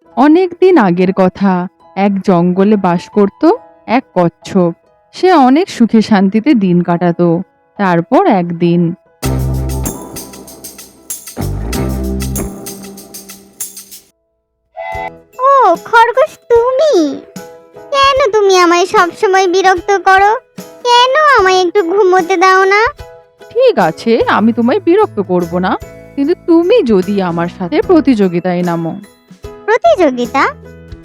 অনেক দিন আগের কথা। এক জঙ্গলে বাস করত এক কচ্ছপ। সে অনেক সুখে শান্তিতে দিন কাটাতো। তারপর একদিন ও খরগোশ, তুমি কেন তুমি আমায় সব সময় বিরক্ত করো? কেন আমায় একটু ঘুমোতে দাও না? ঠিক আছে, আমি তোমায় বিরক্ত করব না, কিন্তু তুমি যদি আমার সাথে প্রতিযোগিতায় নামো। প্রতিযোগিতা?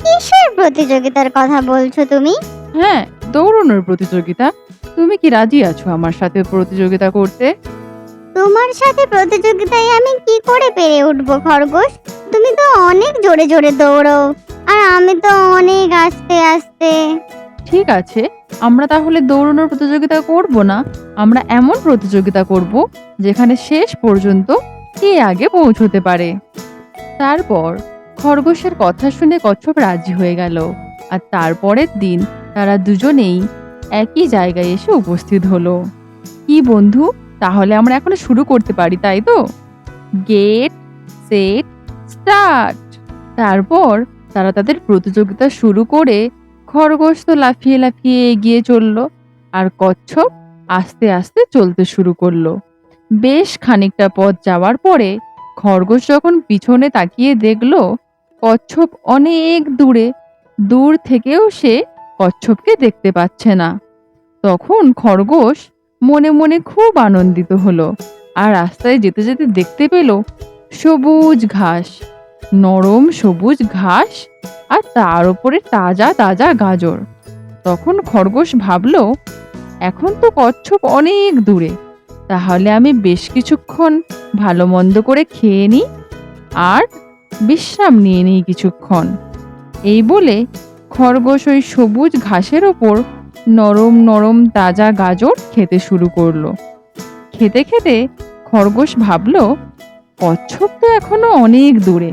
কিসের প্রতিযোগিতার কথা বলছো তুমি? হ্যাঁ, দৌড়ানোর প্রতিযোগিতা। তুমি কি রাজি আছো আমার সাথে প্রতিযোগিতা করতে? তোমার সাথে প্রতিযোগিতায় আমি কি করে পেরে উঠবো খরগোশ? তুমি তো অনেক জোরে জোরে দৌড়ো, আর আমি তো অনেক আস্তে আস্তে। ঠিক আছে, আমরা তাহলে দৌড়ানোর প্রতিযোগিতা করব না, আমরা এমন প্রতিযোগিতা করব যেখানে শেষ পর্যন্ত কে আগে পৌঁছতে পারে। তারপর খরগোশের কথা শুনে কচ্ছপ রাজি হয়ে গেল, আর তারপরের দিন তারা দুজনেই একই জায়গায় এসে উপস্থিত হলো। কি বন্ধু, তাহলে আমরা এখন শুরু করতে পারি, তাই তো? Get set start. তারপর তারা তাদের প্রতিযোগিতা শুরু করে খরগোশ তো লাফিয়ে লাফিয়ে এগিয়ে চলল, আর কচ্ছপ আস্তে আস্তে চলতে শুরু করলো। বেশ খানিকটা পথ যাওয়ার পরে খরগোশ যখন পিছনে তাকিয়ে দেখলো কচ্ছপ অনেক দূরে, দূর থেকেও সে কচ্ছপকে দেখতে পাচ্ছে না। তখন খরগোশ মনে মনে খুব আনন্দিত হলো, আর রাস্তায় যেতে যেতে দেখতে পেল সবুজ ঘাস, নরম সবুজ ঘাস, আর তার উপরে তাজা তাজা গাজর। তখন খরগোশ ভাবলো, এখন তো কচ্ছপ অনেক দূরে, তাহলে আমি বেশ কিছুক্ষণ ভালো মন্দ করে খেয়ে নিই আর বিশ্রাম নিয়ে নিই কিছুক্ষণ। এই বলে খরগোশ ওই সবুজ ঘাসের ওপর নরম নরম তাজা গাজর খেতে শুরু করলো। খেতে খেতে খরগোশ ভাবলো, কচ্ছপ তো এখনো অনেক দূরে,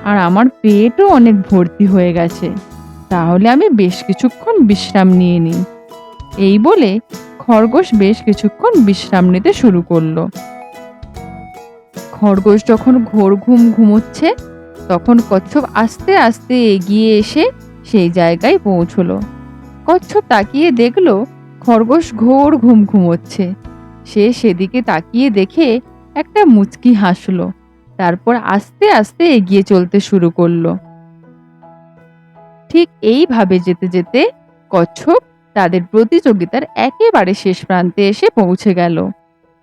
আর আমার পেটও অনেক ভর্তি হয়ে গেছে, তাহলে আমি বেশ কিছুক্ষণ বিশ্রাম নিয়ে নিই। এই বলে খরগোশ বেশ কিছুক্ষণ বিশ্রাম নিতে শুরু করলো। খরগোশ যখন ঘোর ঘুম ঘুমোচ্ছে, তখন কচ্ছপ আস্তে আস্তে এগিয়ে এসে সেই জায়গায় পৌঁছলো। কচ্ছপ তাকিয়ে দেখলো খরগোশ ঘোর ঘুম ঘুমোচ্ছে। সে সেদিকে তাকিয়ে দেখে একটা মুচকি হাসলো, তারপর আস্তে আস্তে এগিয়ে চলতে শুরু করলো। ঠিক এইভাবে যেতে যেতে কচ্ছপ তাদের প্রতিযোগিতার একেবারে শেষ প্রান্তে এসে পৌঁছে গেল।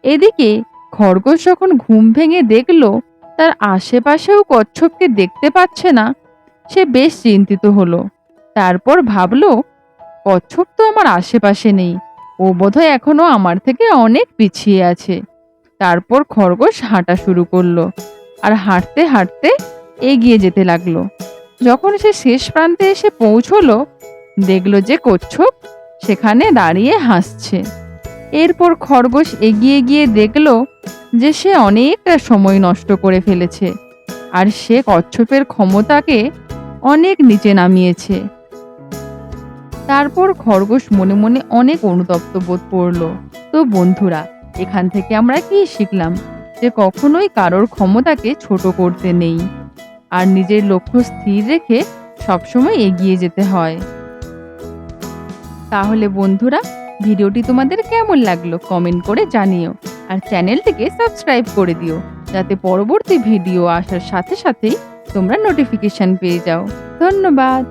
এদিকে খরগোশ যখন ঘুম ভেঙে দেখলো তার আশেপাশেও কচ্ছপকে দেখতে পাচ্ছে না, সে বেশ চিন্তিত হলো। তারপর ভাবলো, কচ্ছপ তো আমার আশেপাশে নেই, ও বোধহয় এখনো আমার থেকে অনেক পিছিয়ে আছে। তারপর খরগোশ হাঁটা শুরু করলো, আর হাঁটতে হাঁটতে এগিয়ে যেতে লাগলো। যখন সে শেষ প্রান্তে এসে পৌঁছলো, দেখলো যে কচ্ছপ সেখানে দাঁড়িয়ে হাসছে। এরপর খরগোশ এগিয়ে গিয়ে দেখলো যে সে অনেকটা সময় নষ্ট করে ফেলেছে, আর সে কচ্ছপের ক্ষমতাকে অনেক নিচে নামিয়েছে। তারপর খরগোশ মনে মনে অনেক অনুতপ্ত বোধ করলো। তো বন্ধুরা, এখান থেকে আমরা কি শিখলাম? যে কখনোই কারোর ক্ষমতাকে ছোট করতে নেই, আর নিজের লক্ষ্য স্থির রেখে সবসময় এগিয়ে যেতে হয়। তাহলে বন্ধুরা, ভিডিওটি তোমাদের কেমন লাগলো কমেন্ট করে জানিও, আর চ্যানেলটিকে সাবস্ক্রাইব করে দিও, যাতে পরবর্তী ভিডিও আসার সাথে সাথেই তোমরা নোটিফিকেশন পেয়ে যাও। ধন্যবাদ।